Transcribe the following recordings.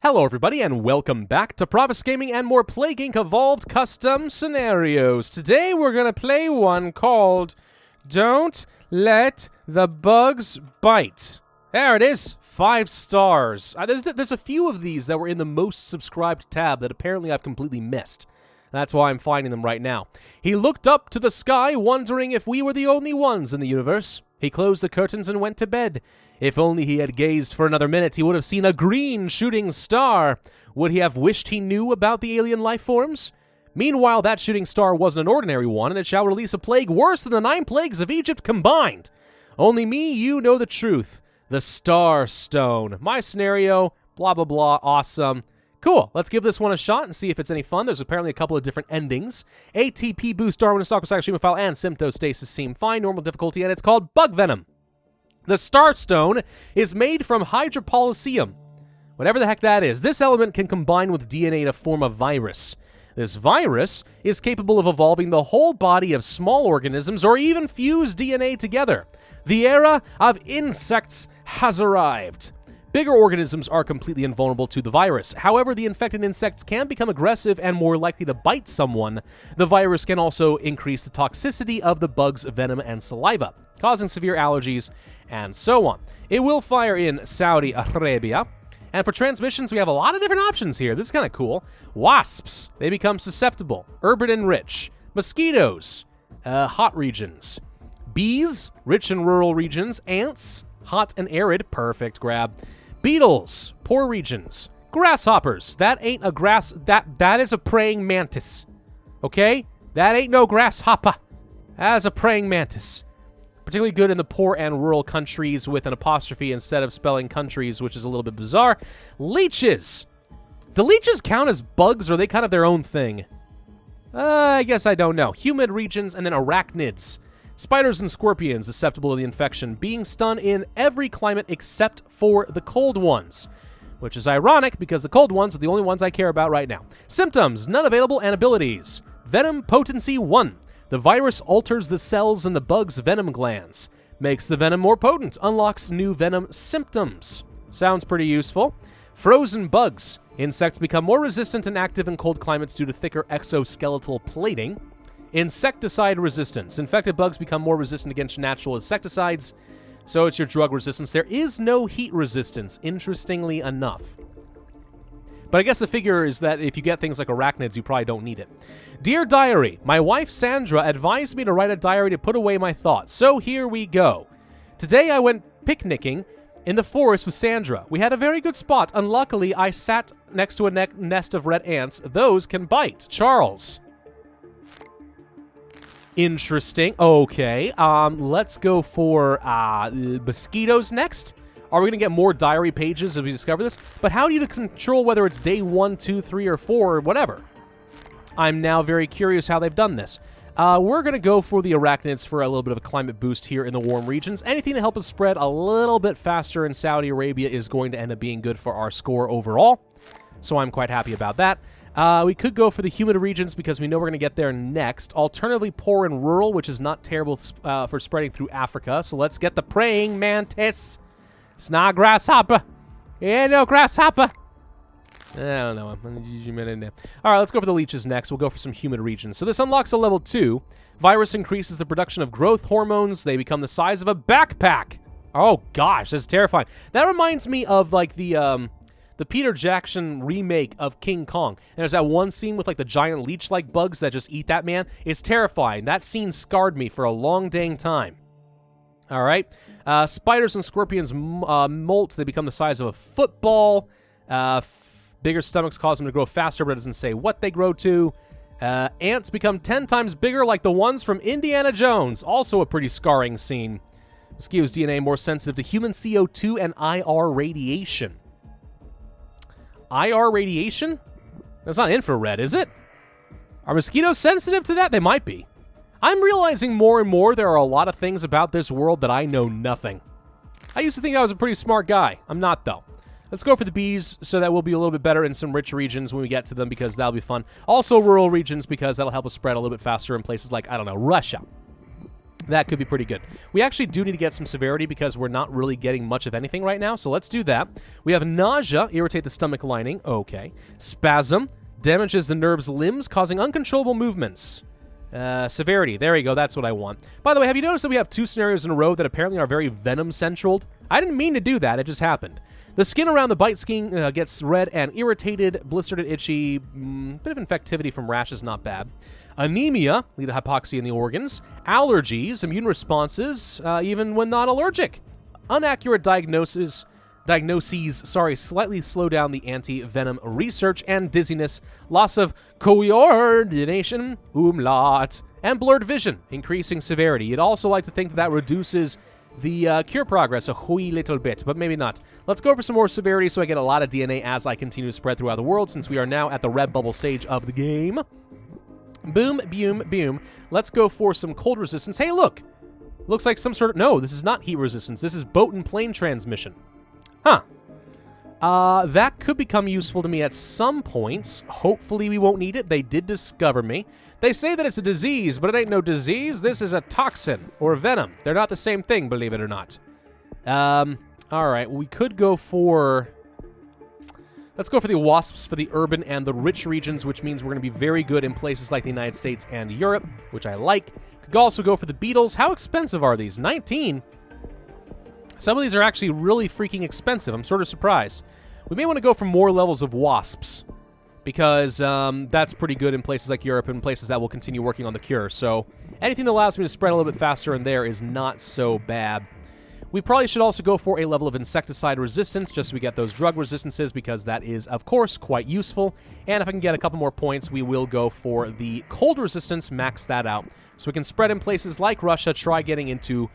Hello everybody and welcome back to Pravus Gaming and more Plague Inc. Evolved Custom Scenarios. Today we're going to play one called Don't Let the Bugs Bite. There it is, 5 stars. There's a few of these that were in the most subscribed tab that apparently I've completely missed. That's why I'm finding them right now. He looked up to the sky wondering if we were the only ones in the universe. He closed the curtains and went to bed. If only he had gazed for another minute, he would have seen a green shooting star. Would he have wished he knew about the alien life forms? Meanwhile, that shooting star wasn't an ordinary one, and it shall release a plague worse than the 9 plagues of Egypt combined. Only me, you know the truth. The Star Stone. My scenario, blah, blah, blah, awesome. Cool, let's give this one a shot and see if it's any fun. There's apparently a couple of different endings. ATP boost, Darwin, Stock, Stream file, and Symptostasis seem fine, normal difficulty, and it's called Bug Venom. The Star Stone is made from Hydropolysium, whatever the heck that is. This element can combine with DNA to form a virus. This virus is capable of evolving the whole body of small organisms or even fuse DNA together. The era of insects has arrived. Bigger organisms are completely invulnerable to the virus. However, the infected insects can become aggressive and more likely to bite someone. The virus can also increase the toxicity of the bug's venom and saliva, causing severe allergies and so on. It will fire in Saudi Arabia. And for transmissions, we have a lot of different options here. This is kind of cool. Wasps, they become susceptible. Urban and rich. Mosquitos, hot regions. Bees, rich and rural regions. Ants, hot and arid, perfect grab. Beetles, poor regions. Grasshoppers, that ain't a grass, that is a praying mantis. Okay? That ain't no grasshopper. That is a praying mantis. Particularly good in the poor and rural countries with an apostrophe instead of spelling countries, which is a little bit bizarre. Leeches. Do leeches count as bugs, or are they kind of their own thing? I guess I don't know. Humid regions, and then arachnids. Spiders and scorpions susceptible to the infection, being stung in every climate except for the cold ones. Which is ironic, because the cold ones are the only ones I care about right now. Symptoms, none available, and abilities. Venom Potency 1. The virus alters the cells in the bug's venom glands. Makes the venom more potent. Unlocks new venom symptoms. Sounds pretty useful. Frozen bugs. Insects become more resistant and active in cold climates due to thicker exoskeletal plating. Insecticide resistance. Infected bugs become more resistant against natural insecticides, so it's your drug resistance. There is no heat resistance, interestingly enough. But I guess the figure is that if you get things like arachnids, you probably don't need it. Dear Diary, my wife Sandra advised me to write a diary to put away my thoughts, so here we go. Today I went picnicking in the forest with Sandra. We had a very good spot. Unluckily, I sat next to a nest of red ants. Those can bite. Charles. Interesting. Okay, let's go for mosquitos next. Are we going to get more diary pages as we discover this? But how do you control whether it's day 1, 2, 3, or 4, or whatever? I'm now very curious how they've done this. We're going to go for the arachnids for a little bit of a climate boost here in the warm regions. Anything to help us spread a little bit faster in Saudi Arabia is going to end up being good for our score overall. So I'm quite happy about that. We could go for the humid regions because we know we're going to get there next. Alternatively, poor and rural, which is not terrible for spreading through Africa. So let's get the praying mantis. It's not grasshopper. Yeah, no grasshopper. I don't know. All right, let's go for the leeches next. We'll go for some humid regions. So this unlocks a level 2. Virus increases the production of growth hormones. They become the size of a backpack. Oh, gosh, that's terrifying. That reminds me of, like, the Peter Jackson remake of King Kong. And there's that one scene with, like, the giant leech-like bugs that just eat that man. It's terrifying. That scene scarred me for a long dang time. All right. Spiders and scorpions molt. They become the size of a football. Bigger stomachs cause them to grow faster, but it doesn't say what they grow to. Ants become 10 times bigger like the ones from Indiana Jones. Also a pretty scarring scene. Mosquito's DNA more sensitive to human CO2 and IR radiation. IR radiation? That's not infrared, is it? Are mosquitoes sensitive to that? They might be. I'm realizing more and more there are a lot of things about this world that I know nothing. I used to think I was a pretty smart guy. I'm not, though. Let's go for the bees so that we'll be a little bit better in some rich regions when we get to them because that'll be fun. Also rural regions because that'll help us spread a little bit faster in places like, I don't know, Russia. That could be pretty good. We actually do need to get some severity because we're not really getting much of anything right now, so let's do that. We have nausea, irritate the stomach lining. Okay. Spasm, damages the nerve's limbs, causing uncontrollable movements. Severity, there you go, that's what I want. By the way, have you noticed that we have 2 scenarios in a row that apparently are very Venom-central? I didn't mean to do that, it just happened. The skin around the bite skin gets red and irritated, blistered and itchy. Bit of infectivity from rashes, not bad. Anemia, lead to hypoxia in the organs. Allergies, immune responses, even when not allergic. Inaccurate diagnoses, slightly slow down the anti-venom research. And dizziness, loss of coordination, umlaut, and blurred vision, increasing severity. You'd also like to think that reduces the cure progress a wee little bit, but maybe not. Let's go for some more severity so I get a lot of DNA as I continue to spread throughout the world, since we are now at the red bubble stage of the game. Boom, boom, boom. Let's go for some cold resistance. Hey, look! Looks like some sort of... No, this is not heat resistance. This is boat and plane transmission. Huh. That could become useful to me at some points. Hopefully we won't need it. They did discover me. They say that it's a disease, but it ain't no disease. This is a toxin or venom. They're not the same thing, believe it or not. Alright, we could go for... Let's go for the wasps for the urban and the rich regions, which means we're going to be very good in places like the United States and Europe, which I like. Could also go for the beetles. How expensive are these? 19? Some of these are actually really freaking expensive. I'm sort of surprised. We may want to go for more levels of wasps, because that's pretty good in places like Europe and places that will continue working on the cure. So anything that allows me to spread a little bit faster in there is not so bad. We probably should also go for a level of insecticide resistance, just so we get those drug resistances, because that is, of course, quite useful. And if I can get a couple more points, we will go for the cold resistance, max that out. So we can spread in places like Russia, try getting into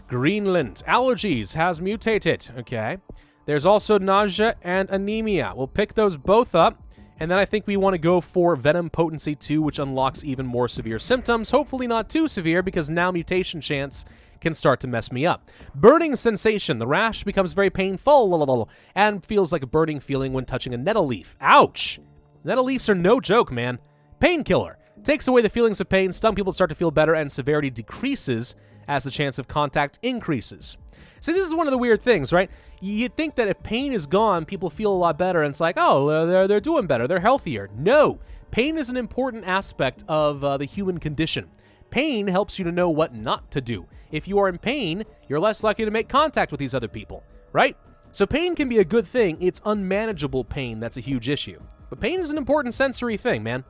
Greenland. Allergies has mutated. Okay. There's also nausea and anemia. We'll pick those both up. And then I think we want to go for Venom Potency 2, which unlocks even more severe symptoms. Hopefully not too severe, because now mutation chance can start to mess me up. Burning sensation. The rash becomes very painful and feels like a burning feeling when touching a nettle leaf. Ouch! Nettle leaves are no joke, man. Painkiller. Takes away the feelings of pain. Some people start to feel better, and severity decreases as the chance of contact increases. See, this is one of the weird things, right? You'd think that if pain is gone, people feel a lot better, and it's like, oh, they're doing better, they're healthier. No! Pain is an important aspect of the human condition. Pain helps you to know what not to do. If you are in pain, you're less likely to make contact with these other people, right? So pain can be a good thing. It's unmanageable pain that's a huge issue. But pain is an important sensory thing, man.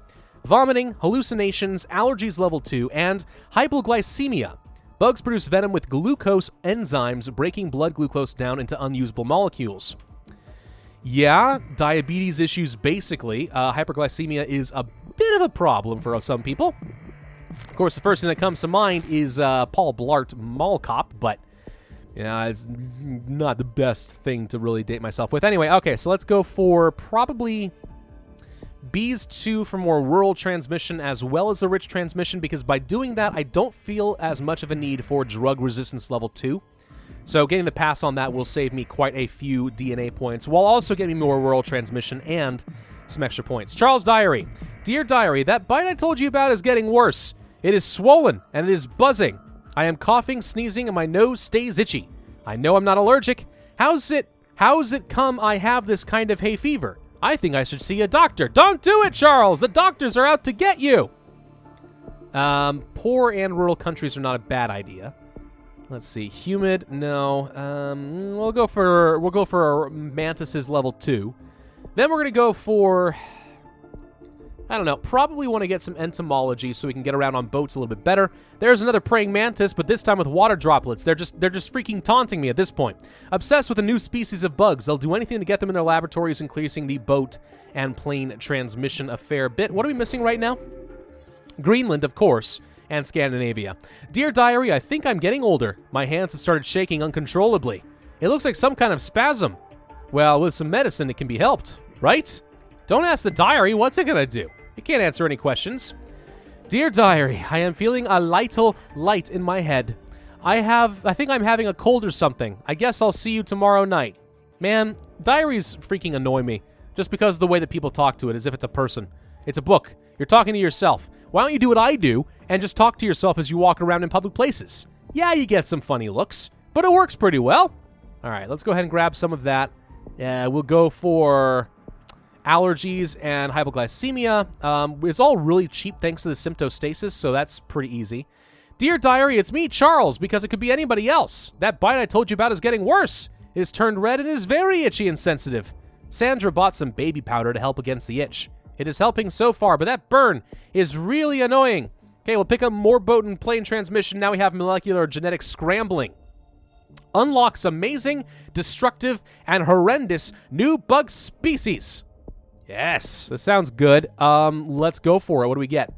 Vomiting, hallucinations, allergies level 2, and hypoglycemia. Bugs produce venom with glucose enzymes, breaking blood glucose down into unusable molecules. Yeah, diabetes issues basically. Hyperglycemia is a bit of a problem for some people. Of course, the first thing that comes to mind is Paul Blart Mall Cop, but yeah, it's not the best thing to really date myself with. Anyway, okay, so let's go for probably Bees 2 for more rural transmission as well as the rich transmission, because by doing that, I don't feel as much of a need for drug resistance level 2. So getting the pass on that will save me quite a few DNA points, while also getting me more rural transmission and some extra points. Charles Diary. Dear Diary, that bite I told you about is getting worse. It is swollen, and it is buzzing. I am coughing, sneezing, and my nose stays itchy. I know I'm not allergic. How's it come I have this kind of hay fever? I think I should see a doctor. Don't do it, Charles! The doctors are out to get you! Poor and rural countries are not a bad idea. Let's see. Humid, no. We'll go for mantises level 2. Then we're gonna go for, I don't know, probably want to get some entomology so we can get around on boats a little bit better. There's another praying mantis, but this time with water droplets. They're just freaking taunting me at this point. Obsessed with a new species of bugs. They'll do anything to get them in their laboratories, increasing the boat and plane transmission a fair bit. What are we missing right now? Greenland, of course, and Scandinavia. Dear Diary, I think I'm getting older. My hands have started shaking uncontrollably. It looks like some kind of spasm. Well, with some medicine, it can be helped, right? Don't ask the diary, what's it gonna do? It can't answer any questions. Dear Diary, I am feeling a little light in my head. I think I'm having a cold or something. I guess I'll see you tomorrow night. Man, diaries freaking annoy me, just because of the way that people talk to it, as if it's a person. It's a book. You're talking to yourself. Why don't you do what I do and just talk to yourself as you walk around in public places? Yeah, you get some funny looks, but it works pretty well. All right, let's go ahead and grab some of that. We'll go for allergies and hypoglycemia. It's all really cheap thanks to the symptostasis, so that's pretty easy. Dear Diary, it's me, Charles, because it could be anybody else. That bite I told you about is getting worse. It has turned red and is very itchy and sensitive. Sandra bought some baby powder to help against the itch. It is helping so far, but that burn is really annoying. Okay, we'll pick up more boat and plane transmission. Now we have molecular genetic scrambling. Unlocks amazing, destructive, and horrendous new bug species. Yes, this sounds good. Let's go for it. What do we get?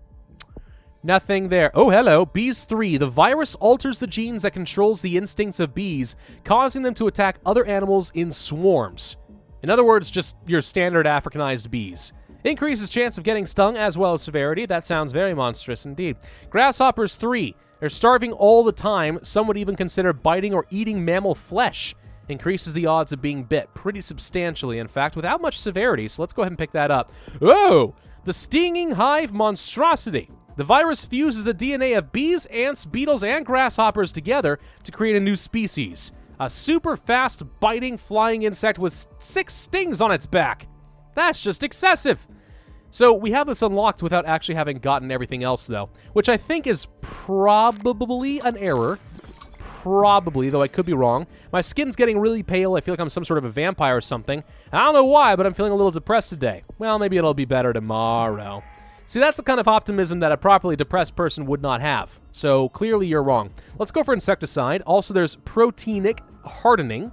Nothing there. Oh, hello. Bees 3. The virus alters the genes that controls the instincts of bees, causing them to attack other animals in swarms. In other words, just your standard Africanized bees. Increases chance of getting stung as well as severity. That sounds very monstrous indeed. Grasshoppers 3. They're starving all the time. Some would even consider biting or eating mammal flesh. Increases the odds of being bit pretty substantially, in fact, without much severity. So let's go ahead and pick that up. Oh! The stinging hive monstrosity. The virus fuses the DNA of bees, ants, beetles, and grasshoppers together to create a new species. A super fast, biting, flying insect with 6 stings on its back. That's just excessive. So we have this unlocked without actually having gotten everything else, though, which I think is probably an error. Probably, though I could be wrong. My skin's getting really pale. I feel like I'm some sort of a vampire or something. I don't know why, but I'm feeling a little depressed today. Well, maybe it'll be better tomorrow. See, that's the kind of optimism that a properly depressed person would not have. So clearly you're wrong. Let's go for insecticide. Also, there's proteinic hardening.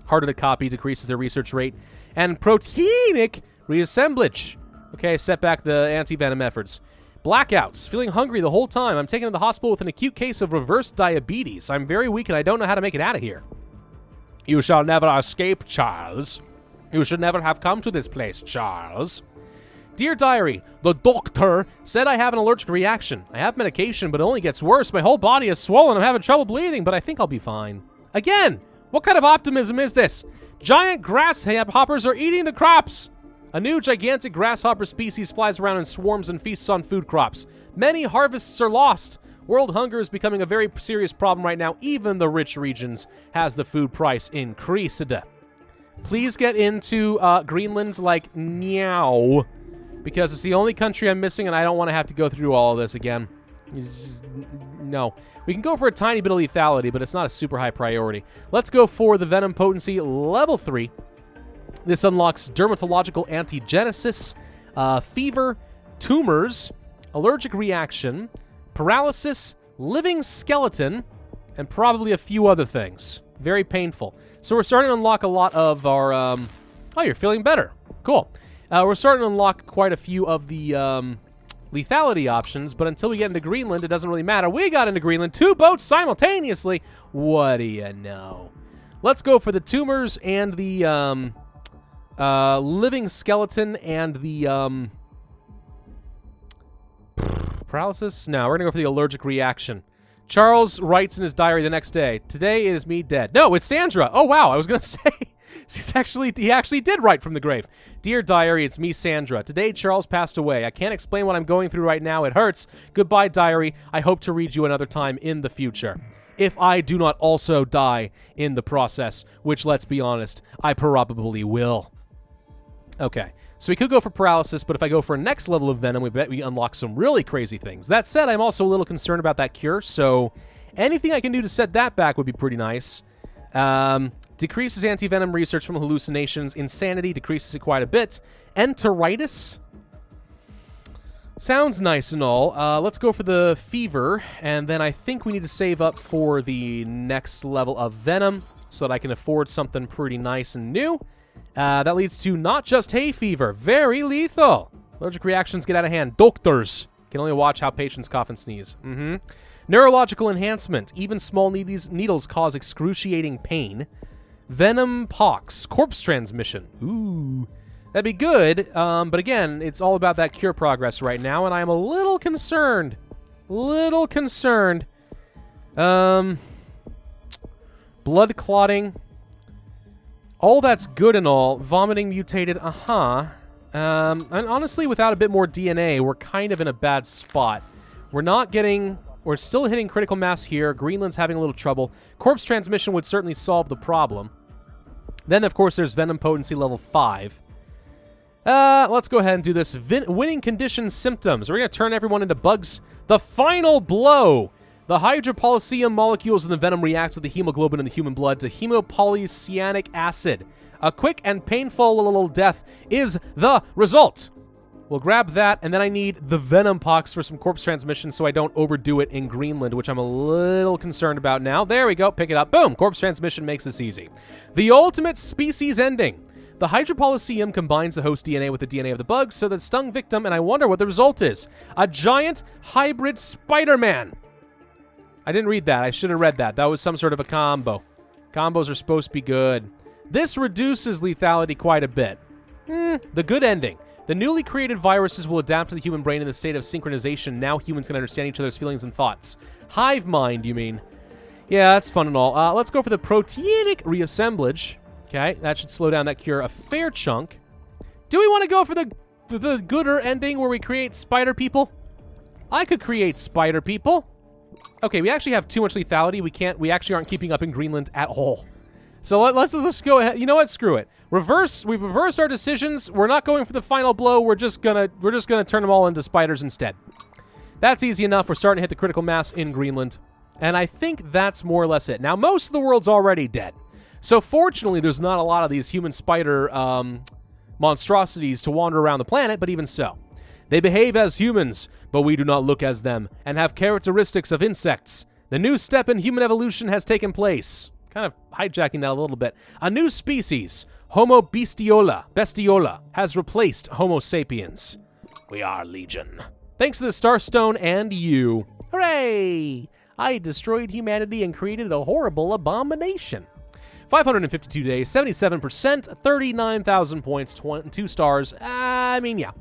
Harder to copy decreases their research rate. And proteinic reassemblage. Okay, set back the anti-venom efforts. Blackouts. Feeling hungry the whole time. I'm taken to the hospital with an acute case of reverse diabetes. I'm very weak and I don't know how to make it out of here. You shall never escape, Charles. You should never have come to this place, Charles. Dear Diary, the doctor said I have an allergic reaction. I have medication, but it only gets worse. My whole body is swollen. I'm having trouble breathing, but I think I'll be fine. Again, what kind of optimism is this? Giant grasshoppers are eating the crops. A new gigantic grasshopper species flies around in swarms and feasts on food crops. Many harvests are lost. World hunger is becoming a very serious problem right now. Even the rich regions has the food price increased. Please get into Greenland like now. Because it's the only country I'm missing, and I don't want to have to go through all of this again. No. We can go for a tiny bit of lethality, but it's not a super high priority. Let's go for the Venom Potency level 3. This unlocks dermatological antigenesis, fever, tumors, allergic reaction, paralysis, living skeleton, and probably a few other things. Very painful. So we're starting to unlock a lot of our... Oh, you're feeling better. Cool. We're starting to unlock quite a few of the lethality options, but until we get into Greenland, it doesn't really matter. We got into Greenland, 2 boats simultaneously. What do you know? Let's go for the tumors and the living skeleton and the paralysis. No, we're going to go for the allergic reaction. Charles writes in his diary the next day, today it is me dead. No, it's Sandra. Oh, wow, I was going to say... He actually did write from the grave. Dear Diary, it's me, Sandra. Today, Charles passed away. I can't explain what I'm going through right now. It hurts. Goodbye, Diary. I hope to read you another time in the future. If I do not also die in the process, which, let's be honest, I probably will. Okay, so we could go for paralysis, but if I go for a next level of Venom, we bet we unlock some really crazy things. That said, I'm also a little concerned about that cure, so anything I can do to set that back would be pretty nice. Decreases anti-venom research from hallucinations. Insanity decreases it quite a bit. Enteritis. Sounds nice and all. Let's go for the fever, and then I think we need to save up for the next level of Venom so that I can afford something pretty nice and new. That leads to not just hay fever. Very lethal. Allergic reactions get out of hand. Doctors can only watch how patients cough and sneeze. Neurological enhancement. Even small needles cause excruciating pain. Venom pox. Corpse transmission. Ooh. That'd be good, but again, it's all about that cure progress right now, and I'm a little concerned. Blood clotting. All that's good and all. Vomiting mutated. And honestly, without a bit more DNA, we're kind of in a bad spot. We're not getting We're still hitting critical mass here. Greenland's having a little trouble. Corpse transmission would certainly solve the problem. Then, of course, there's Venom Potency level 5. Let's go ahead and do this. Winning condition symptoms. We're going to turn everyone into bugs. The final blow. The hydropolysium molecules in the venom reacts with the hemoglobin in the human blood to hemopolycyanic acid. A quick and painful little death is the result. We'll grab that, and then I need the Venom Pox for some corpse transmission so I don't overdo it in Greenland, which I'm a little concerned about now. There we go. Pick it up. Boom. Corpse transmission makes this easy. The ultimate species ending. The hydropolysium combines the host DNA with the DNA of the bug so that stung victim, and I wonder what the result is. A giant hybrid Spiderman. I didn't read that. I should have read that. That was some sort of a combo. Combos are supposed to be good. This reduces lethality quite a bit. The good ending. The newly created viruses will adapt to the human brain in the state of synchronization. Now humans can understand each other's feelings and thoughts. Hive mind, you mean? Yeah, that's fun and all. Let's go for the proteinic reassemblage. Okay, that should slow down that cure a fair chunk. Do we want to go for the gooder ending where we create spider people? I could create spider people. Okay, we actually have too much lethality. We actually aren't keeping up in Greenland at all. So let's go ahead. You know what? Screw it. We've reversed our decisions. We're not going for the final blow. We're just gonna turn them all into spiders instead. That's easy enough. We're starting to hit the critical mass in Greenland. And I think that's more or less it. Now, most of the world's already dead. So fortunately, there's not a lot of these human spider monstrosities to wander around the planet, but even so. They behave as humans, but we do not look as them, and have characteristics of insects. The new step in human evolution has taken place. Kind of hijacking that a little bit. A new species, Homo bestiola, has replaced Homo sapiens. We are Legion. Thanks to the Starstone and you. Hooray! I destroyed humanity and created a horrible abomination. 552 days, 77%, 39,000 points, 2 stars. I mean, yeah.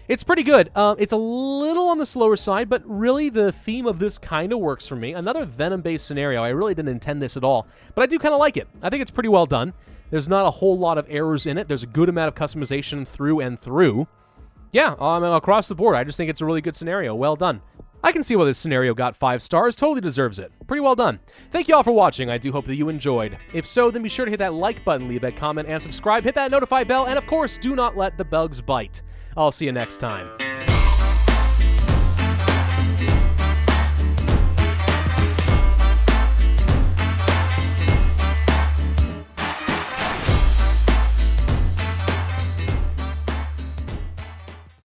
It's pretty good. It's a little on the slower side, but really the theme of this kind of works for me. Another Venom-based scenario. I really didn't intend this at all, but I do kind of like it. I think it's pretty well done. There's not a whole lot of errors in it. There's a good amount of customization through and through. Yeah, across the board, I just think it's a really good scenario. Well done. I can see why this scenario got 5 stars. Totally deserves it. Pretty well done. Thank you all for watching. I do hope that you enjoyed. If so, then be sure to hit that like button, leave a comment, and subscribe. Hit that notify bell, and of course, do not let the bugs bite. I'll see you next time.